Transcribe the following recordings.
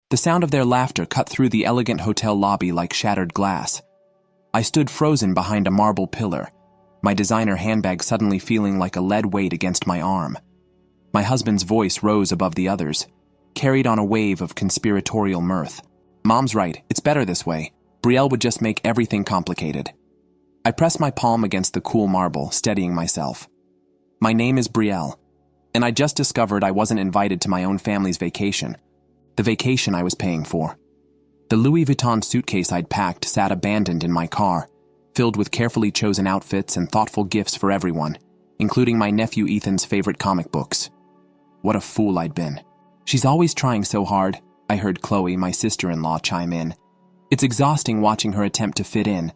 The sound of their laughter cut through the elegant hotel lobby like shattered glass. I stood frozen behind a marble pillar, my designer handbag suddenly feeling like a lead weight against my arm. My husband's voice rose above the others, carried on a wave of conspiratorial mirth. "Mom's right, it's better this way. Brielle would just make everything complicated." I pressed my palm against the cool marble, steadying myself. "My name is Brielle, and I just discovered I wasn't invited to my own family's vacation. The vacation I was paying for. The Louis Vuitton suitcase I'd packed sat abandoned in my car, filled with carefully chosen outfits and thoughtful gifts for everyone, including my nephew Ethan's favorite comic books. What a fool I'd been. "She's always trying so hard," I heard Chloe, my sister-in-law, chime in. "It's exhausting watching her attempt to fit in."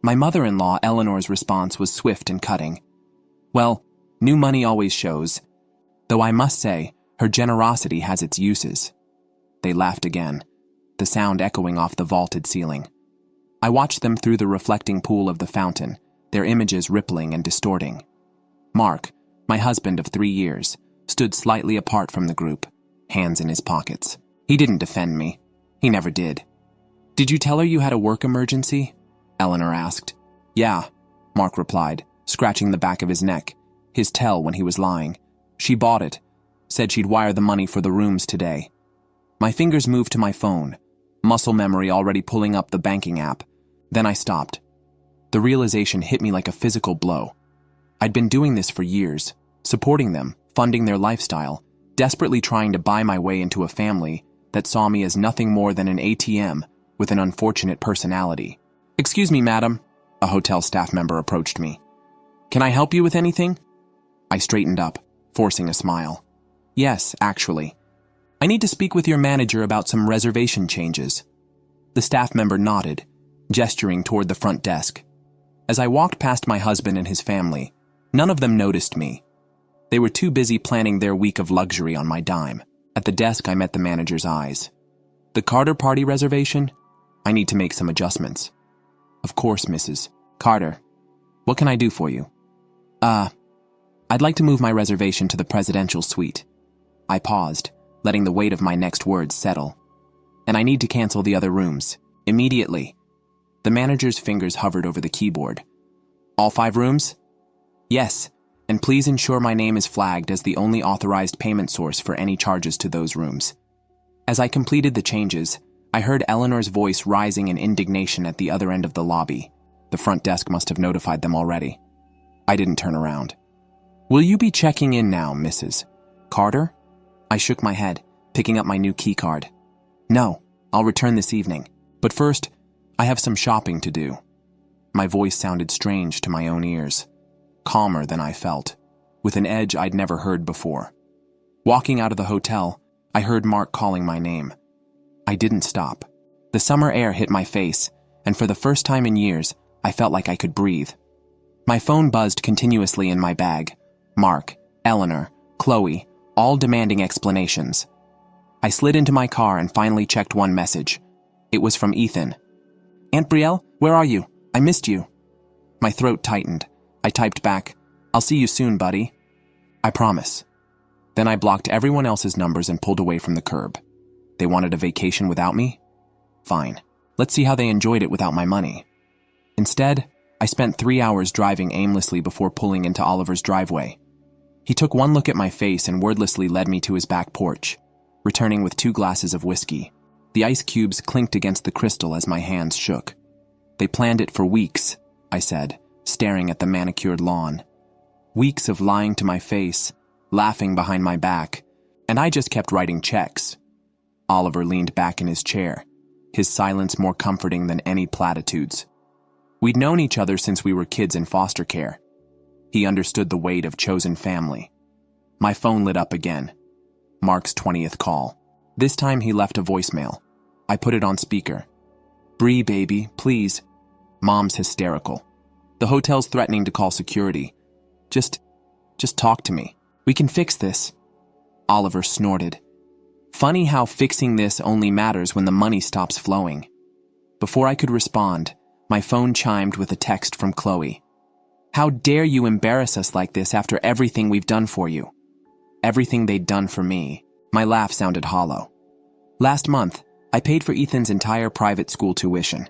My mother-in-law, Eleanor's response was swift and cutting. "Well, new money always shows. Though I must say, her generosity has its uses." They laughed again, the sound echoing off the vaulted ceiling. I watched them through the reflecting pool of the fountain, their images rippling and distorting. Mark, my husband of 3 years, stood slightly apart from the group, hands in his pockets. He didn't defend me. He never did. "Did you tell her you had a work emergency?" Eleanor asked. "Yeah," Mark replied, scratching the back of his neck, his tell when he was lying. "She bought it. Said she'd wire the money for the rooms today." My fingers moved to my phone, muscle memory already pulling up the banking app. Then I stopped. The realization hit me like a physical blow. I'd been doing this for years, supporting them, funding their lifestyle, desperately trying to buy my way into a family that saw me as nothing more than an ATM with an unfortunate personality. "Excuse me, madam," a hotel staff member approached me. "Can I help you with anything?" I straightened up, forcing a smile. "Yes, actually. I need to speak with your manager about some reservation changes." The staff member nodded, gesturing toward the front desk. As I walked past my husband and his family, none of them noticed me. They were too busy planning their week of luxury on my dime. At the desk, I met the manager's eyes. "The Carter party reservation? I need to make some adjustments." "Of course, Mrs. Carter. What can I do for you?" I'd like to move my reservation to the presidential suite." I paused, letting the weight of my next words settle. "And I need to cancel the other rooms. Immediately." The manager's fingers hovered over the keyboard. "All 5 rooms?" "Yes, and please ensure my name is flagged as the only authorized payment source for any charges to those rooms." As I completed the changes, I heard Eleanor's voice rising in indignation at the other end of the lobby. The front desk must have notified them already. I didn't turn around. "Will you be checking in now, Mrs. Carter?" I shook my head, picking up my new key card. "No, I'll return this evening. But first, I have some shopping to do." My voice sounded strange to my own ears, calmer than I felt, with an edge I'd never heard before. Walking out of the hotel, I heard Mark calling my name. I didn't stop. The summer air hit my face, and for the first time in years, I felt like I could breathe. My phone buzzed continuously in my bag. Mark, Eleanor, Chloe, all demanding explanations. I slid into my car and finally checked one message. It was from Ethan. "Aunt Brielle, where are you? I missed you." My throat tightened. I typed back, "I'll see you soon, buddy." "I promise." Then I blocked everyone else's numbers and pulled away from the curb. They wanted a vacation without me? Fine. Let's see how they enjoyed it without my money. Instead, I spent 3 hours driving aimlessly before pulling into Oliver's driveway. He took one look at my face and wordlessly led me to his back porch, returning with 2 glasses of whiskey. The ice cubes clinked against the crystal as my hands shook. "They planned it for weeks," I said, staring at the manicured lawn. "Weeks of lying to my face, laughing behind my back, and I just kept writing checks." Oliver leaned back in his chair, his silence more comforting than any platitudes. We'd known each other since we were kids in foster care. He understood the weight of chosen family. My phone lit up again. Mark's 20th call. This time he left a voicemail. I put it on speaker. "Bree, baby, please." Mom's hysterical. "The hotel's threatening to call security. Just talk to me. We can fix this." Oliver snorted. "Funny how fixing this only matters when the money stops flowing." Before I could respond, my phone chimed with a text from Chloe. "How dare you embarrass us like this after everything we've done for you?" Everything they'd done for me. My laugh sounded hollow. Last month, I paid for Ethan's entire private school tuition.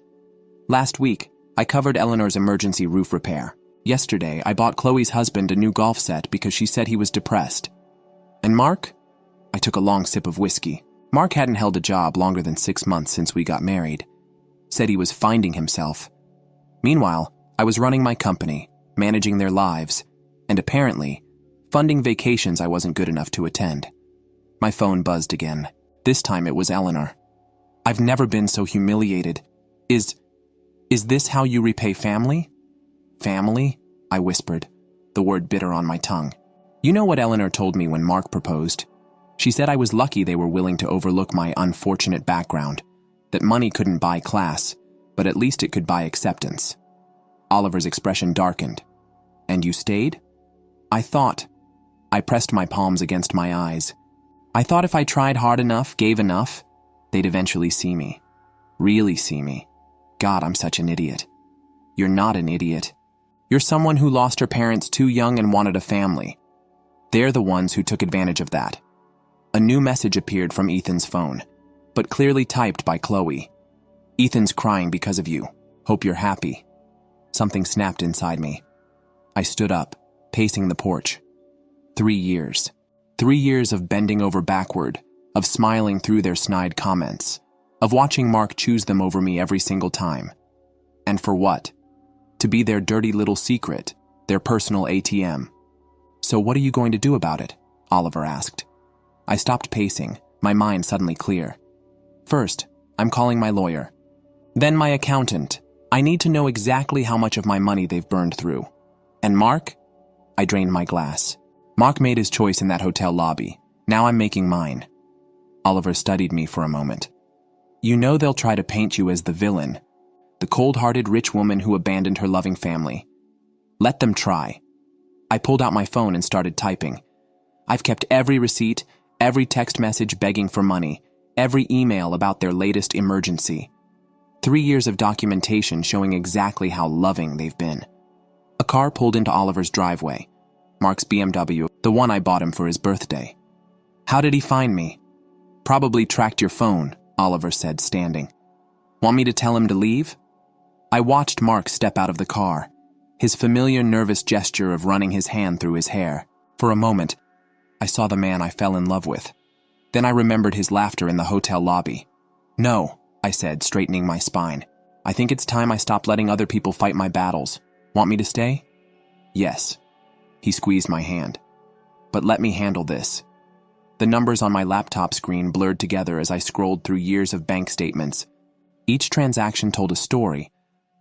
Last week, I covered Eleanor's emergency roof repair. Yesterday, I bought Chloe's husband a new golf set because she said he was depressed. And Mark? I took a long sip of whiskey. Mark hadn't held a job longer than 6 months since we got married. Said he was finding himself. Meanwhile, I was running my company, managing their lives, and apparently, funding vacations I wasn't good enough to attend. My phone buzzed again. This time it was Eleanor. I've never been so humiliated. Is this how you repay family? Family? I whispered, the word bitter on my tongue. You know what Eleanor told me when Mark proposed? She said I was lucky they were willing to overlook my unfortunate background, that money couldn't buy class, but at least it could buy acceptance. Oliver's expression darkened. And you stayed? I pressed my palms against my eyes. I thought if I tried hard enough, gave enough, they'd eventually see me. Really see me. God, I'm such an idiot. You're not an idiot. You're someone who lost her parents too young and wanted a family. They're the ones who took advantage of that. A new message appeared from Ethan's phone, but clearly typed by Chloe. Ethan's crying because of you. Hope you're happy. Something snapped inside me. I stood up, pacing the porch. 3 years. 3 years of bending over backward, of smiling through their snide comments, of watching Mark choose them over me every single time. And for what? To be their dirty little secret, their personal ATM. So what are you going to do about it? Oliver asked. I stopped pacing, my mind suddenly clear. First, I'm calling my lawyer. Then my accountant. I need to know exactly how much of my money they've burned through. And Mark? I drained my glass. Mark made his choice in that hotel lobby. Now I'm making mine. Oliver studied me for a moment. You know they'll try to paint you as the villain, the cold-hearted rich woman who abandoned her loving family. Let them try. I pulled out my phone and started typing. I've kept every receipt, every text message begging for money, every email about their latest emergency. 3 years of documentation showing exactly how loving they've been. A car pulled into Oliver's driveway. Mark's BMW, the one I bought him for his birthday. How did he find me? Probably tracked your phone, Oliver said, standing. Want me to tell him to leave? I watched Mark step out of the car, his familiar nervous gesture of running his hand through his hair. For a moment, I saw the man I fell in love with. Then I remembered his laughter in the hotel lobby. No, I said, straightening my spine. I think it's time I stopped letting other people fight my battles. Want me to stay? Yes. He squeezed my hand. But let me handle this. The numbers on my laptop screen blurred together as I scrolled through years of bank statements. Each transaction told a story,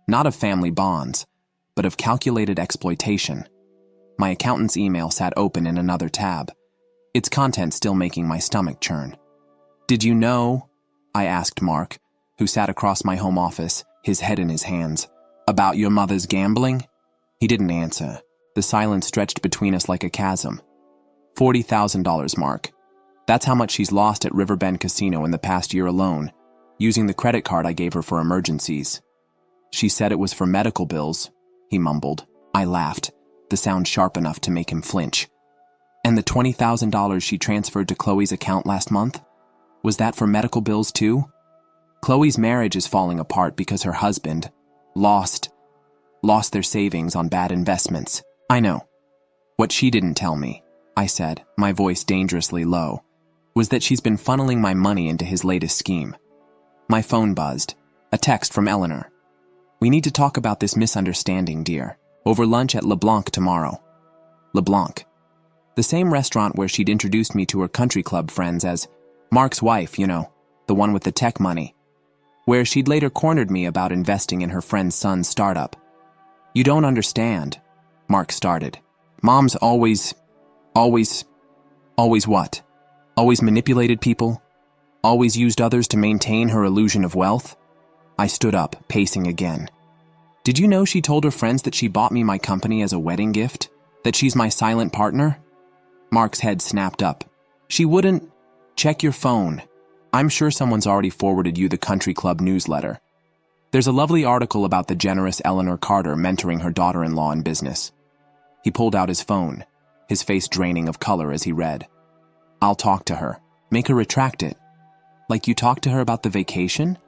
not of family bonds, but of calculated exploitation. My accountant's email sat open in another tab, its content still making my stomach churn. Did you know, I asked Mark, who sat across my home office, his head in his hands, about your mother's gambling? He didn't answer. The silence stretched between us like a chasm. $40,000, Mark. That's how much she's lost at Riverbend Casino in the past year alone, using the credit card I gave her for emergencies. She said it was for medical bills, he mumbled. I laughed, the sound sharp enough to make him flinch. And the $20,000 she transferred to Chloe's account last month? Was that for medical bills too? Chloe's marriage is falling apart because her husband lost their savings on bad investments. I know. What she didn't tell me, I said, my voice dangerously low, was that she's been funneling my money into his latest scheme. My phone buzzed. A text from Eleanor. We need to talk about this misunderstanding, dear. Over lunch at LeBlanc tomorrow. LeBlanc. The same restaurant where she'd introduced me to her country club friends as Mark's wife, you know, the one with the tech money. Where she'd later cornered me about investing in her friend's son's startup. You don't understand, Mark started. Mom's always what? Always manipulated people? Always used others to maintain her illusion of wealth? I stood up, pacing again. Did you know she told her friends that she bought me my company as a wedding gift? That she's my silent partner? Mark's head snapped up. She wouldn't. Check your phone. I'm sure someone's already forwarded you the country club newsletter. There's a lovely article about the generous Eleanor Carter mentoring her daughter-in-law in business. He pulled out his phone, his face draining of color as he read. I'll talk to her. Make her retract it. Like you talked to her about the vacation?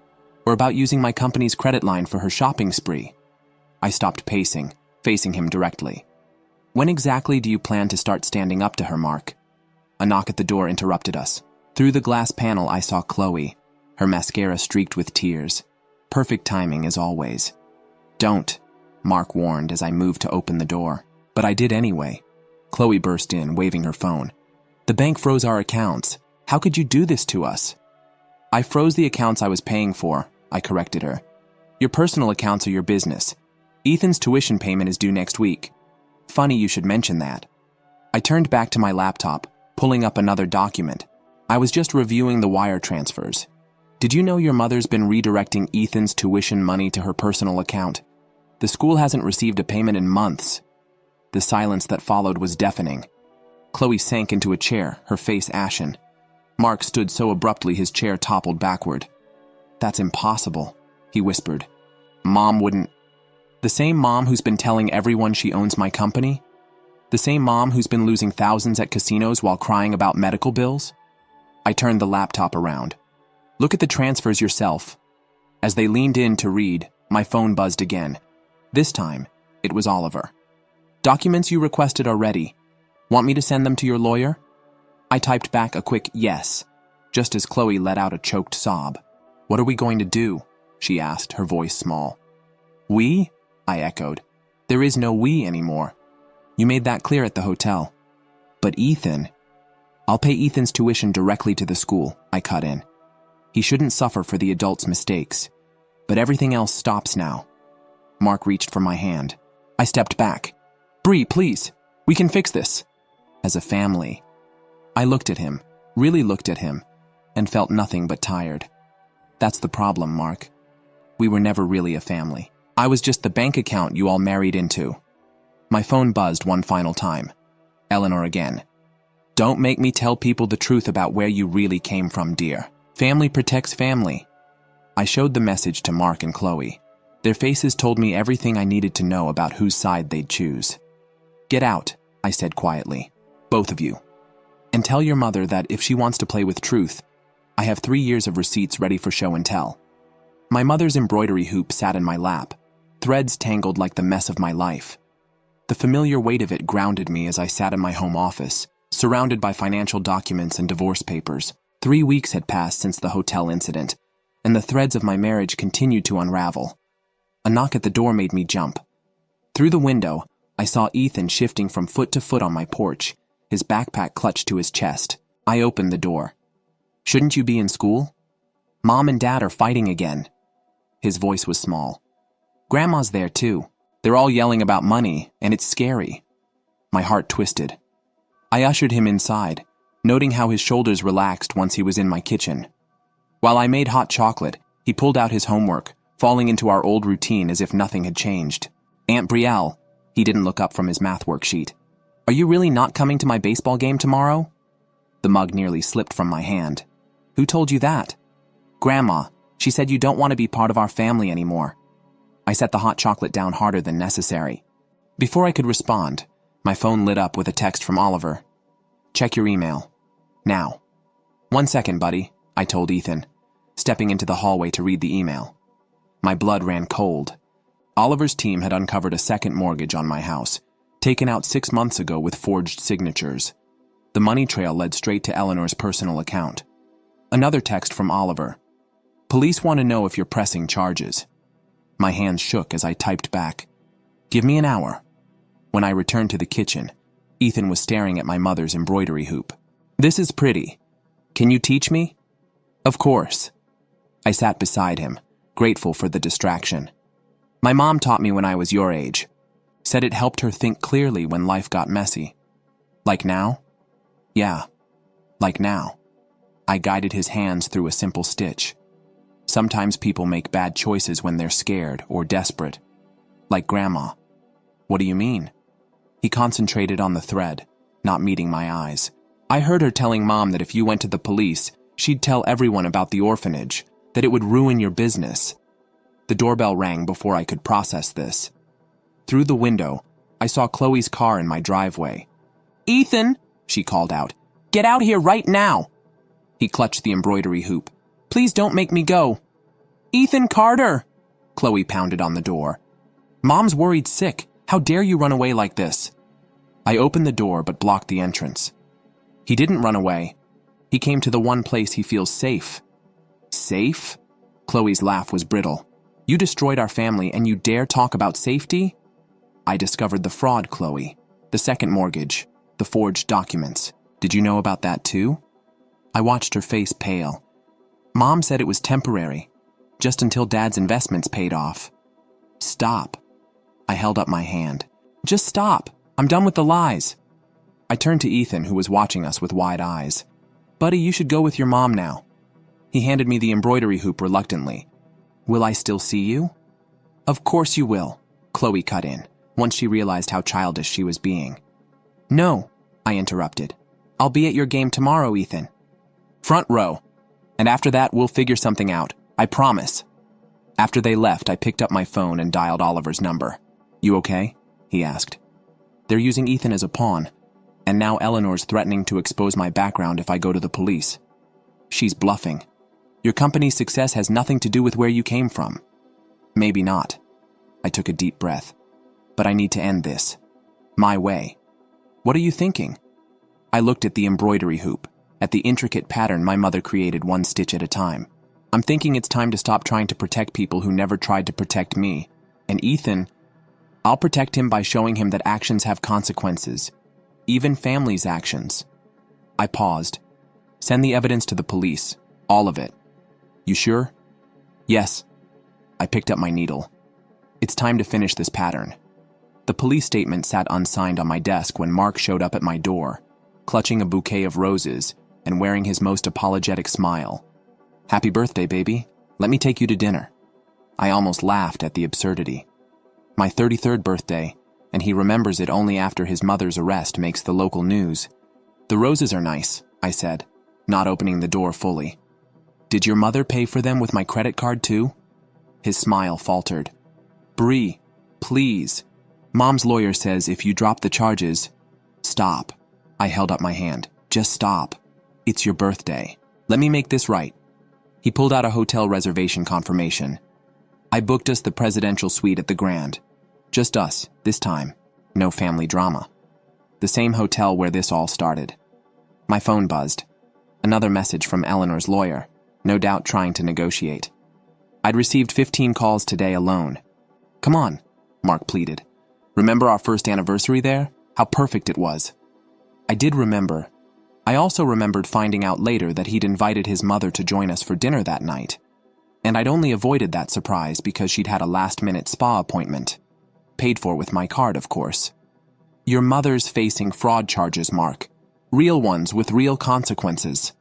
Or about using my company's credit line for her shopping spree? I stopped pacing, facing him directly. When exactly do you plan to start standing up to her, Mark? A knock at the door interrupted us. Through the glass panel, I saw Chloe, her mascara streaked with tears. Perfect timing as always. Don't, Mark warned as I moved to open the door. But I did anyway. Chloe burst in, waving her phone. The bank froze our accounts. How could you do this to us? I froze the accounts I was paying for, I corrected her. Your personal accounts are your business. Ethan's tuition payment is due next week. Funny you should mention that. I turned back to my laptop, pulling up another document. I was just reviewing the wire transfers. Did you know your mother's been redirecting Ethan's tuition money to her personal account? The school hasn't received a payment in months. The silence that followed was deafening. Chloe sank into a chair, her face ashen. Mark stood so abruptly his chair toppled backward. That's impossible, he whispered. Mom wouldn't. The same mom who's been telling everyone she owns my company? The same mom who's been losing thousands at casinos while crying about medical bills? I turned the laptop around. Look at the transfers yourself. As they leaned in to read, my phone buzzed again. This time, it was Oliver. Documents you requested are ready. Want me to send them to your lawyer? I typed back a quick yes, just as Chloe let out a choked sob. What are we going to do? She asked, her voice small. We? I echoed. There is no we anymore. You made that clear at the hotel. But Ethan... I'll pay Ethan's tuition directly to the school, I cut in. He shouldn't suffer for the adult's mistakes. But everything else stops now. Mark reached for my hand. I stepped back. Bree, please. We can fix this. As a family. I looked at him, really looked at him, and felt nothing but tired. That's the problem, Mark. We were never really a family. I was just the bank account you all married into. My phone buzzed one final time. Eleanor again. Don't make me tell people the truth about where you really came from, dear. Family protects family. I showed the message to Mark and Chloe. Their faces told me everything I needed to know about whose side they'd choose. Get out, I said quietly. Both of you. And tell your mother that if she wants to play with truth, I have 3 years of receipts ready for show and tell. My mother's embroidery hoop sat in my lap, threads tangled like the mess of my life. The familiar weight of it grounded me as I sat in my home office, surrounded by financial documents and divorce papers. 3 weeks had passed since the hotel incident, and the threads of my marriage continued to unravel. A knock at the door made me jump. Through the window, I saw Ethan shifting from foot to foot on my porch, his backpack clutched to his chest. I opened the door. Shouldn't you be in school? Mom and Dad are fighting again. His voice was small. Grandma's there too. They're all yelling about money, and it's scary. My heart twisted. I ushered him inside, noting how his shoulders relaxed once he was in my kitchen. While I made hot chocolate, he pulled out his homework, falling into our old routine as if nothing had changed. Aunt Brielle, he didn't look up from his math worksheet. Are you really not coming to my baseball game tomorrow? The mug nearly slipped from my hand. Who told you that? Grandma. She said you don't want to be part of our family anymore. I set the hot chocolate down harder than necessary. Before I could respond, my phone lit up with a text from Oliver. Check your email. Now. 1 second, buddy, I told Ethan, stepping into the hallway to read the email. My blood ran cold. Oliver's team had uncovered a second mortgage on my house, taken out 6 months ago with forged signatures. The money trail led straight to Eleanor's personal account. Another text from Oliver. Police want to know if you're pressing charges. My hands shook as I typed back. Give me an hour. When I returned to the kitchen, Ethan was staring at my mother's embroidery hoop. This is pretty. Can you teach me? Of course. I sat beside him, grateful for the distraction. My mom taught me when I was your age. Said it helped her think clearly when life got messy. Like now? Yeah, like now. I guided his hands through a simple stitch. Sometimes people make bad choices when they're scared or desperate. Like Grandma. What do you mean? He concentrated on the thread, not meeting my eyes. I heard her telling Mom that if you went to the police, she'd tell everyone about the orphanage, that it would ruin your business. The doorbell rang before I could process this. Through the window, I saw Chloe's car in my driveway. Ethan, she called out, get out here right now. He clutched the embroidery hoop, Please don't make me go. Ethan Carter! Chloe pounded on the door. Mom's worried sick. How dare you run away like this? I opened the door but blocked the entrance. He didn't run away. He came to the one place he feels safe. Safe? Chloe's laugh was brittle. You destroyed our family and you dare talk about safety? I discovered the fraud, Chloe. The second mortgage. The forged documents. Did you know about that too? I watched her face pale. Mom said it was temporary. Just until Dad's investments paid off. Stop. I held up my hand. Just stop. I'm done with the lies. I turned to Ethan, who was watching us with wide eyes. Buddy, you should go with your mom now. He handed me the embroidery hoop reluctantly. Will I still see you? Of course you will, Chloe cut in, once she realized how childish she was being. No, I interrupted. I'll be at your game tomorrow, Ethan. Front row. And after that, we'll figure something out. I promise. After they left, I picked up my phone and dialed Oliver's number. You okay? He asked. They're using Ethan as a pawn. And now Eleanor's threatening to expose my background if I go to the police. She's bluffing. Your company's success has nothing to do with where you came from. Maybe not. I took a deep breath. But I need to end this. My way. What are you thinking? I looked at the embroidery hoop, at the intricate pattern my mother created one stitch at a time. I'm thinking it's time to stop trying to protect people who never tried to protect me. And Ethan, I'll protect him by showing him that actions have consequences. Even family's actions. I paused. Send the evidence to the police. All of it. You sure? Yes. I picked up my needle. It's time to finish this pattern. The police statement sat unsigned on my desk when Mark showed up at my door, clutching a bouquet of roses and wearing his most apologetic smile. Happy birthday, baby. Let me take you to dinner. I almost laughed at the absurdity. My 33rd birthday, and he remembers it only after his mother's arrest makes the local news. The roses are nice, I said, not opening the door fully. Did your mother pay for them with my credit card too? His smile faltered. Bree, please. Mom's lawyer says if you drop the charges... Stop. I held up my hand. Just stop. It's your birthday. Let me make this right. He pulled out a hotel reservation confirmation. I booked us the presidential suite at the Grand. Just us, this time. No family drama. The same hotel where this all started. My phone buzzed. Another message from Eleanor's lawyer, no doubt trying to negotiate. I'd received 15 calls today alone. Come on, Mark pleaded. Remember our first anniversary there? How perfect it was. I did remember. I also remembered finding out later that he'd invited his mother to join us for dinner that night. And I'd only avoided that surprise because she'd had a last-minute spa appointment. Paid for with my card, of course. Your mother's facing fraud charges, Mark. Real ones with real consequences.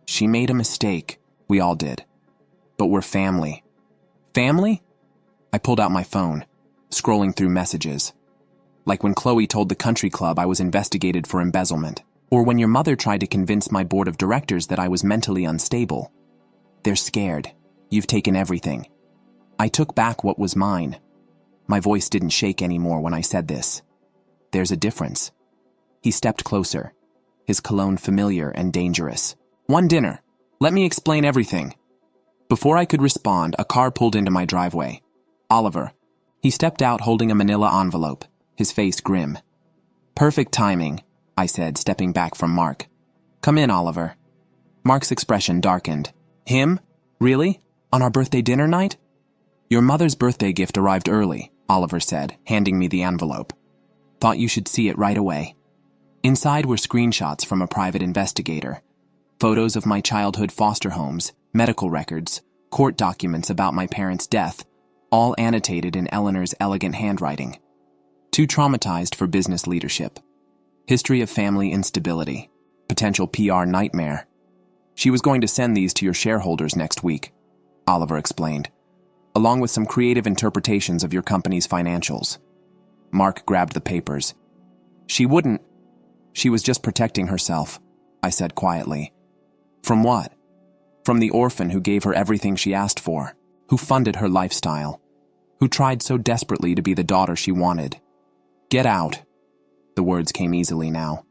She made a mistake. We all did. But we're family. Family? I pulled out my phone, scrolling through messages. Like when Chloe told the country club I was investigated for embezzlement, or when your mother tried to convince my board of directors that I was mentally unstable. They're scared. You've taken everything. I took back what was mine. My voice didn't shake anymore when I said this. There's a difference. He stepped closer, his cologne familiar and dangerous. One dinner. Let me explain everything. Before I could respond, a car pulled into my driveway. Oliver. He stepped out holding a manila envelope, his face grim. Perfect timing, I said, stepping back from Mark. Come in, Oliver. Mark's expression darkened. Him? Really? On our birthday dinner night? Your mother's birthday gift arrived early, Oliver said, handing me the envelope. Thought you should see it right away. Inside were screenshots from a private investigator. Photos of my childhood foster homes, medical records, court documents about my parents' death, all annotated in Eleanor's elegant handwriting. Too traumatized for business leadership. History of family instability. Potential PR nightmare. She was going to send these to your shareholders next week, Oliver explained, along with some creative interpretations of your company's financials. Mark grabbed the papers. She wouldn't. She was just protecting herself, I said quietly. From what? From the orphan who gave her everything she asked for, who funded her lifestyle, who tried so desperately to be the daughter she wanted. Get out. The words came easily now.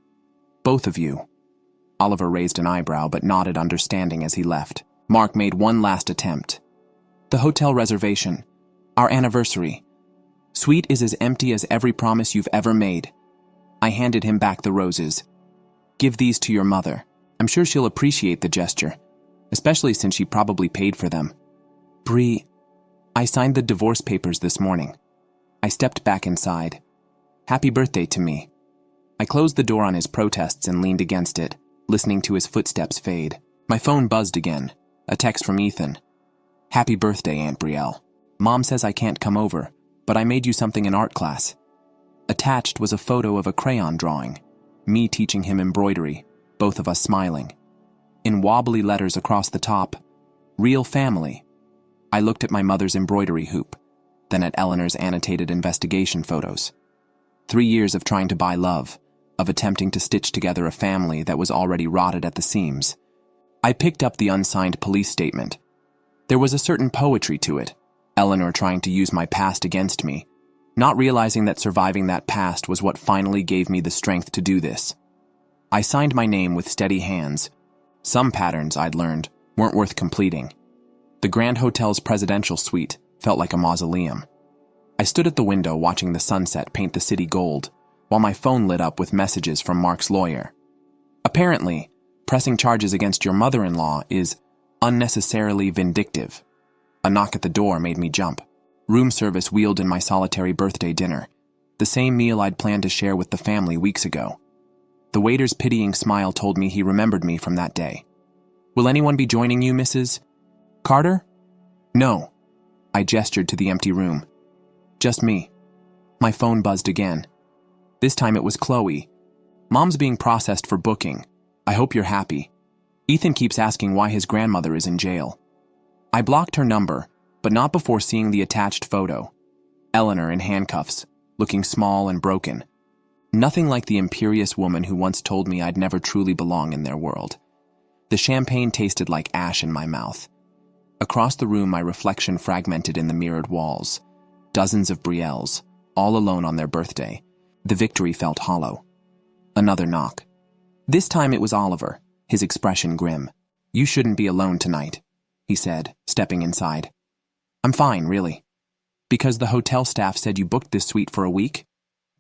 Both of you. Oliver raised an eyebrow but nodded understanding as he left. Mark made one last attempt. The hotel reservation. Our anniversary. Suite is as empty as every promise you've ever made. I handed him back the roses. Give these to your mother. I'm sure she'll appreciate the gesture, especially since she probably paid for them. Bree, I signed the divorce papers this morning. I stepped back inside. Happy birthday to me. I closed the door on his protests and leaned against it, listening to his footsteps fade. My phone buzzed again. A text from Ethan. Happy birthday, Aunt Brielle. Mom says I can't come over, but I made you something in art class. Attached was a photo of a crayon drawing, me teaching him embroidery, both of us smiling. In wobbly letters across the top, real family. I looked at my mother's embroidery hoop, then at Eleanor's annotated investigation photos. 3 years of trying to buy love, of attempting to stitch together a family that was already rotted at the seams. I picked up the unsigned police statement. There was a certain poetry to it, Eleanor trying to use my past against me, not realizing that surviving that past was what finally gave me the strength to do this. I signed my name with steady hands. Some patterns, I'd learned, weren't worth completing. The Grand Hotel's presidential suite felt like a mausoleum. I stood at the window watching the sunset paint the city gold, while my phone lit up with messages from Mark's lawyer. Apparently, pressing charges against your mother-in-law is unnecessarily vindictive. A knock at the door made me jump. Room service wheeled in my solitary birthday dinner, the same meal I'd planned to share with the family weeks ago. The waiter's pitying smile told me he remembered me from that day. Will anyone be joining you, Mrs. Carter? No. I gestured to the empty room. Just me. My phone buzzed again. This time it was Chloe. Mom's being processed for booking. I hope you're happy. Ethan keeps asking why his grandmother is in jail. I blocked her number, but not before seeing the attached photo. Eleanor in handcuffs, looking small and broken. Nothing like the imperious woman who once told me I'd never truly belong in their world. The champagne tasted like ash in my mouth. Across the room, my reflection fragmented in the mirrored walls. Dozens of Brielles, all alone on their birthday. The victory felt hollow. Another knock. This time it was Oliver, his expression grim. You shouldn't be alone tonight, he said, stepping inside. I'm fine, really. Because the hotel staff said you booked this suite for a week?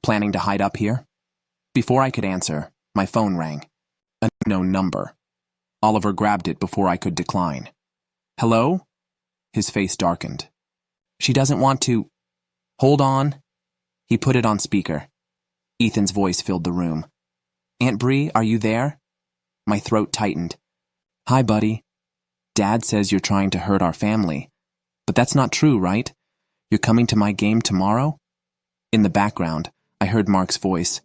Planning to hide up here? Before I could answer, my phone rang. A known number. Oliver grabbed it before I could decline. Hello? His face darkened. She doesn't want to... Hold on. He put it on speaker. Ethan's voice filled the room. Aunt Bree, are you there? My throat tightened. Hi, buddy. Dad says you're trying to hurt our family. But that's not true, right? You're coming to my game tomorrow? In the background, I heard Mark's voice.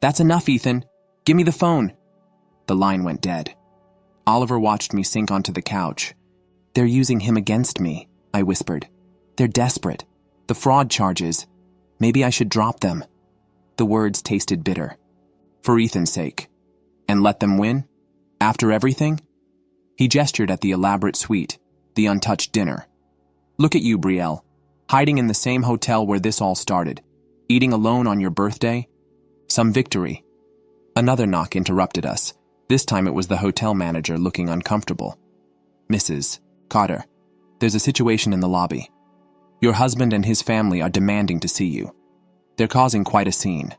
That's enough, Ethan. Give me the phone. The line went dead. Oliver watched me sink onto the couch. They're using him against me, I whispered. They're desperate. The fraud charges. Maybe I should drop them. The words tasted bitter. For Ethan's sake. And let them win? After everything? He gestured at the elaborate suite, the untouched dinner. Look at you, Brielle. Hiding in the same hotel where this all started. Eating alone on your birthday? Some victory. Another knock interrupted us. This time it was the hotel manager looking uncomfortable. Mrs. Carter, there's a situation in the lobby. Your husband and his family are demanding to see you. They're causing quite a scene.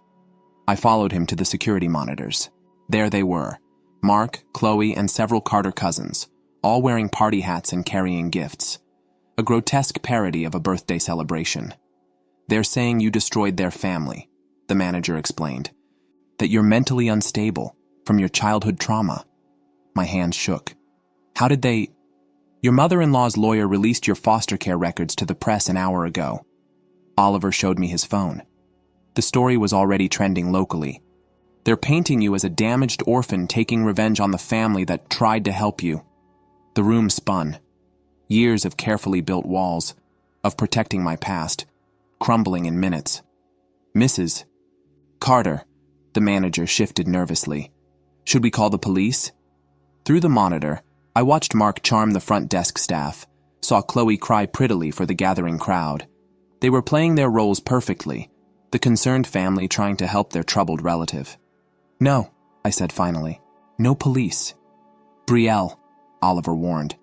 I followed him to the security monitors. There they were, Mark, Chloe, and several Carter cousins, all wearing party hats and carrying gifts. A grotesque parody of a birthday celebration. They're saying you destroyed their family, the manager explained. That you're mentally unstable from your childhood trauma. My hands shook. How did they... Your mother-in-law's lawyer released your foster care records to the press an hour ago. Oliver showed me his phone. The story was already trending locally. They're painting you as a damaged orphan taking revenge on the family that tried to help you. The room spun. Years of carefully built walls, of protecting my past, crumbling in minutes. Mrs. Carter, the manager shifted nervously. Should we call the police? Through the monitor, I watched Mark charm the front desk staff, saw Chloe cry prettily for the gathering crowd. They were playing their roles perfectly, the concerned family trying to help their troubled relative. No, I said finally. No police. Brielle, Oliver warned.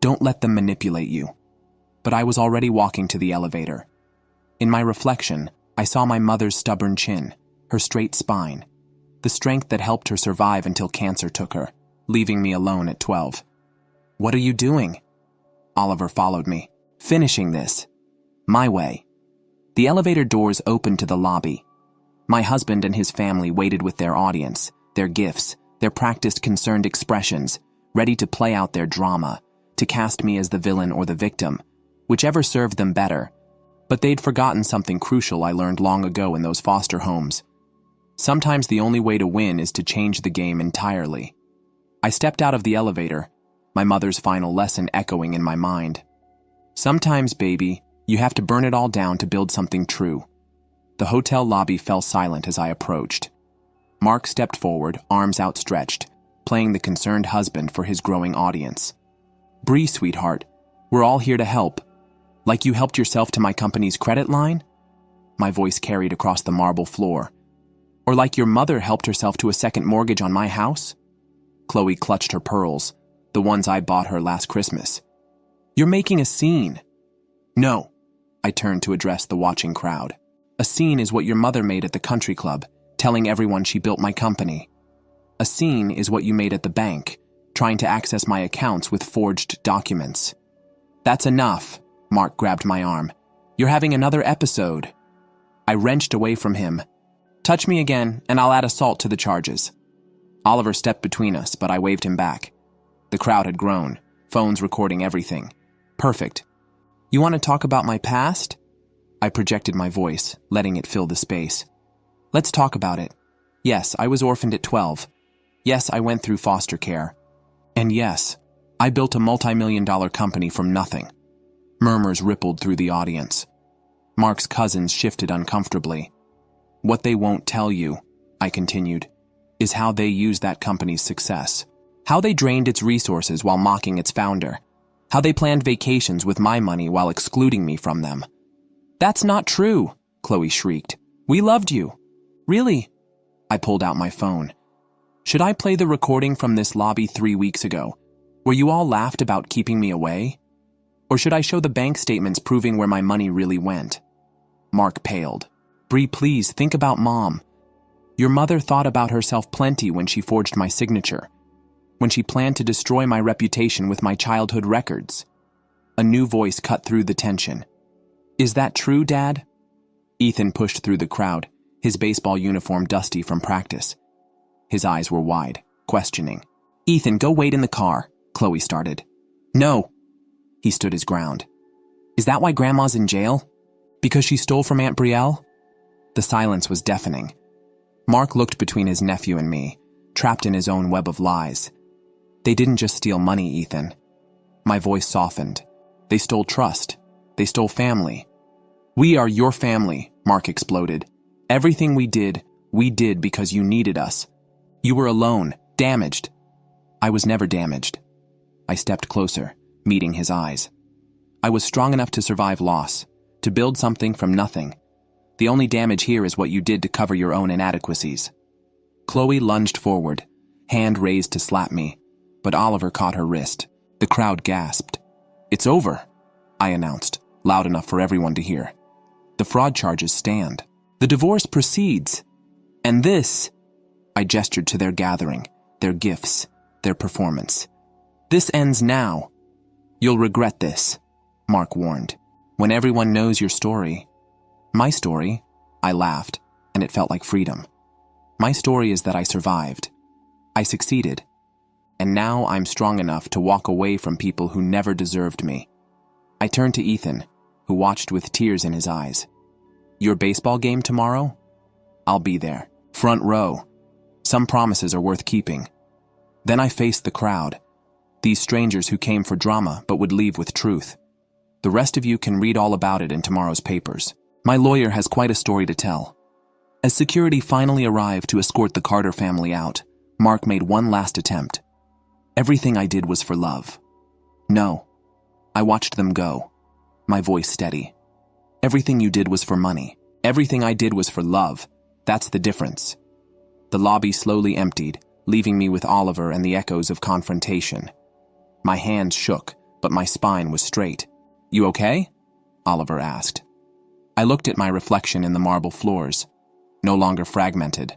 Don't let them manipulate you. But I was already walking to the elevator. In my reflection, I saw my mother's stubborn chin, her straight spine, the strength that helped her survive until cancer took her, leaving me alone at 12. What are you doing? Oliver followed me. Finishing this. My way. The elevator doors opened to the lobby. My husband and his family waited with their audience, their gifts, their practiced concerned expressions, ready to play out their drama, to cast me as the villain or the victim, whichever served them better. But they'd forgotten something crucial I learned long ago in those foster homes. Sometimes the only way to win is to change the game entirely. I stepped out of the elevator, my mother's final lesson echoing in my mind. Sometimes, baby, you have to burn it all down to build something true. The hotel lobby fell silent as I approached. Mark stepped forward, arms outstretched, playing the concerned husband for his growing audience. Bree, sweetheart, we're all here to help. Like you helped yourself to my company's credit line? My voice carried across the marble floor. Or like your mother helped herself to a second mortgage on my house? Chloe clutched her pearls, the ones I bought her last Christmas. You're making a scene. No, I turned to address the watching crowd. A scene is what your mother made at the country club, telling everyone she built my company. A scene is what you made at the bank, trying to access my accounts with forged documents. That's enough, Mark grabbed my arm. You're having another episode. I wrenched away from him. Touch me again, and I'll add assault to the charges. Oliver stepped between us, but I waved him back. The crowd had grown, phones recording everything. Perfect. You want to talk about my past? I projected my voice, letting it fill the space. Let's talk about it. Yes, I was orphaned at 12. Yes, I went through foster care. And yes, I built a multi-million-dollar company from nothing. Murmurs rippled through the audience. Mark's cousins shifted uncomfortably. What they won't tell you, I continued, is how they used that company's success. How they drained its resources while mocking its founder. How they planned vacations with my money while excluding me from them. That's not true, Chloe shrieked. We loved you. Really? I pulled out my phone. Should I play the recording from this lobby 3 weeks ago, where you all laughed about keeping me away? Or should I show the bank statements proving where my money really went? Mark paled. Bree, please, think about Mom. Your mother thought about herself plenty when she forged my signature, when she planned to destroy my reputation with my childhood records. A new voice cut through the tension. Is that true, Dad? Ethan pushed through the crowd, his baseball uniform dusty from practice. His eyes were wide, questioning. Ethan, go wait in the car, Chloe started. No. He stood his ground. Is that why Grandma's in jail? Because she stole from Aunt Brielle? The silence was deafening. Mark looked between his nephew and me, trapped in his own web of lies. They didn't just steal money, Ethan. My voice softened. They stole trust. They stole family. We are your family, Mark exploded. Everything we did because you needed us. You were alone, damaged. I was never damaged. I stepped closer, meeting his eyes. I was strong enough to survive loss, to build something from nothing. The only damage here is what you did to cover your own inadequacies. Chloe lunged forward, hand raised to slap me, but Oliver caught her wrist. The crowd gasped. It's over, I announced, loud enough for everyone to hear. The fraud charges stand. The divorce proceeds. And this, I gestured to their gathering, their gifts, their performance. This ends now. You'll regret this, Mark warned. When everyone knows your story. My story? I laughed, and it felt like freedom. My story is that I survived. I succeeded. And now I'm strong enough to walk away from people who never deserved me. I turned to Ethan, who watched with tears in his eyes. Your baseball game tomorrow? I'll be there, front row. Some promises are worth keeping. Then I faced the crowd, these strangers who came for drama but would leave with truth. The rest of you can read all about it in tomorrow's papers. My lawyer has quite a story to tell. As security finally arrived to escort the Carter family out, Mark made one last attempt. Everything I did was for love. No. I watched them go, my voice steady. Everything you did was for money. Everything I did was for love. That's the difference. The lobby slowly emptied, leaving me with Oliver and the echoes of confrontation. My hands shook, but my spine was straight. "You okay?" Oliver asked. I looked at my reflection in the marble floors. No longer fragmented.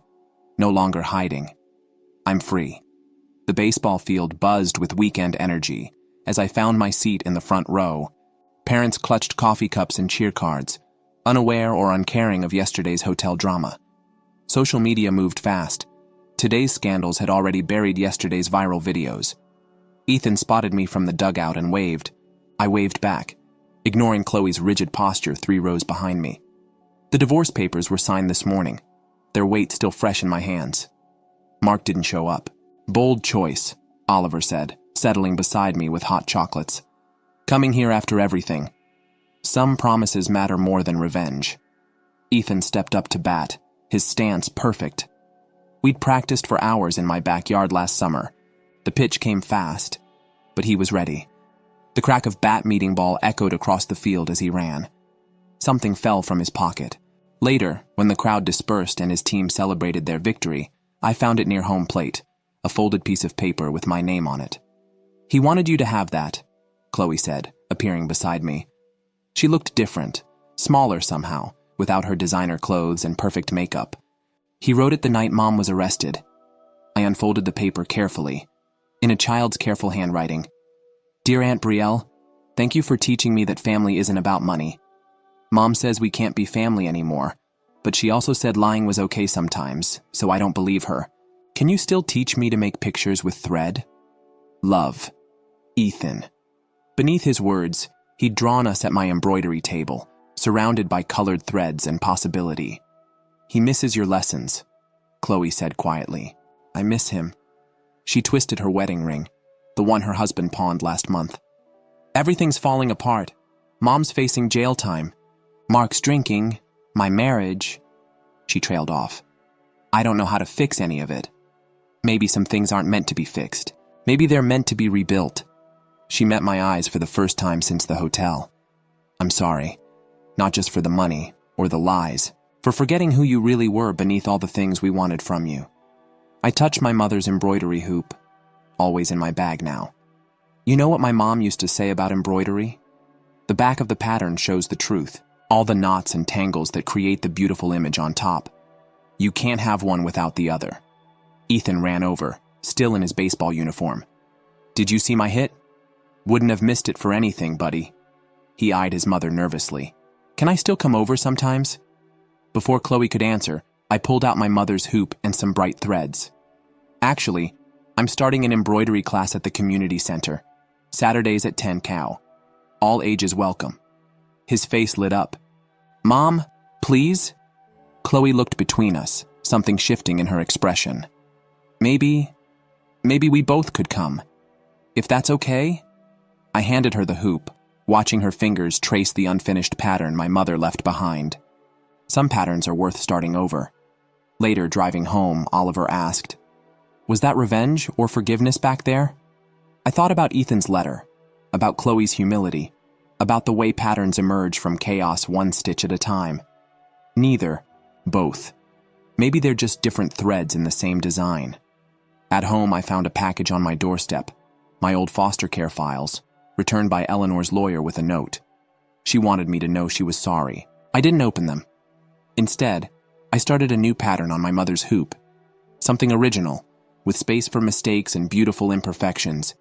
No longer hiding. I'm free. The baseball field buzzed with weekend energy as I found my seat in the front row. Parents clutched coffee cups and cheer cards, unaware or uncaring of yesterday's hotel drama. Social media moved fast. Today's scandals had already buried yesterday's viral videos. Ethan spotted me from the dugout and waved. I waved back, ignoring Chloe's rigid posture 3 rows behind me. The divorce papers were signed this morning, their weight still fresh in my hands. Mark didn't show up. "Bold choice," Oliver said, settling beside me with hot chocolates. "Coming here after everything. Some promises matter more than revenge." Ethan stepped up to bat, his stance perfect. We'd practiced for hours in my backyard last summer. The pitch came fast, but he was ready. The crack of bat meeting ball echoed across the field as he ran. Something fell from his pocket. Later, when the crowd dispersed and his team celebrated their victory, I found it near home plate, a folded piece of paper with my name on it. "He wanted you to have that," Chloe said, appearing beside me. She looked different, smaller somehow, without her designer clothes and perfect makeup. "He wrote it the night Mom was arrested." I unfolded the paper carefully, in a child's careful handwriting. "Dear Aunt Brielle, thank you for teaching me that family isn't about money. Mom says we can't be family anymore, but she also said lying was okay sometimes, so I don't believe her. Can you still teach me to make pictures with thread? Love, Ethan." Beneath his words, he'd drawn us at my embroidery table, surrounded by colored threads and possibility. "He misses your lessons," Chloe said quietly. "I miss him." She twisted her wedding ring, the one her husband pawned last month. "Everything's falling apart. Mom's facing jail time. Mark's drinking. My marriage." She trailed off. "I don't know how to fix any of it. Maybe some things aren't meant to be fixed. Maybe they're meant to be rebuilt." She met my eyes for the first time since the hotel. "I'm sorry. Not just for the money, or the lies, for forgetting who you really were beneath all the things we wanted from you." I touched my mother's embroidery hoop, always in my bag now. "You know what my mom used to say about embroidery? The back of the pattern shows the truth, all the knots and tangles that create the beautiful image on top. You can't have one without the other." Ethan ran over, still in his baseball uniform. "Did you see my hit? Wouldn't have missed it for anything, buddy." He eyed his mother nervously. "Can I still come over sometimes?" Before Chloe could answer, I pulled out my mother's hoop and some bright threads. "Actually, I'm starting an embroidery class at the community center. Saturdays at 10 cow. All ages welcome." His face lit up. "Mom, please?" Chloe looked between us, something shifting in her expression. Maybe we both could come. If that's okay?" I handed her the hoop, watching her fingers trace the unfinished pattern my mother left behind. Some patterns are worth starting over. Later, driving home, Oliver asked, "Was that revenge or forgiveness back there?" I thought about Ethan's letter, about Chloe's humility, about the way patterns emerge from chaos one stitch at a time. Neither. Both. Maybe they're just different threads in the same design. At home, I found a package on my doorstep, my old foster care files, returned by Eleanor's lawyer with a note. She wanted me to know she was sorry. I didn't open them. Instead, I started a new pattern on my mother's hoop. Something original, with space for mistakes and beautiful imperfections,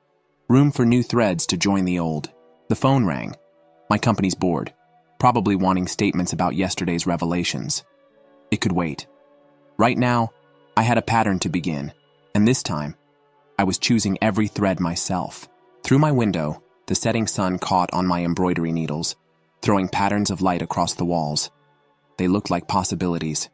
room for new threads to join the old. The phone rang. My company's board, probably wanting statements about yesterday's revelations. It could wait. Right now, I had a pattern to begin, and this time, I was choosing every thread myself. Through my window, the setting sun caught on my embroidery needles, throwing patterns of light across the walls. They looked like possibilities,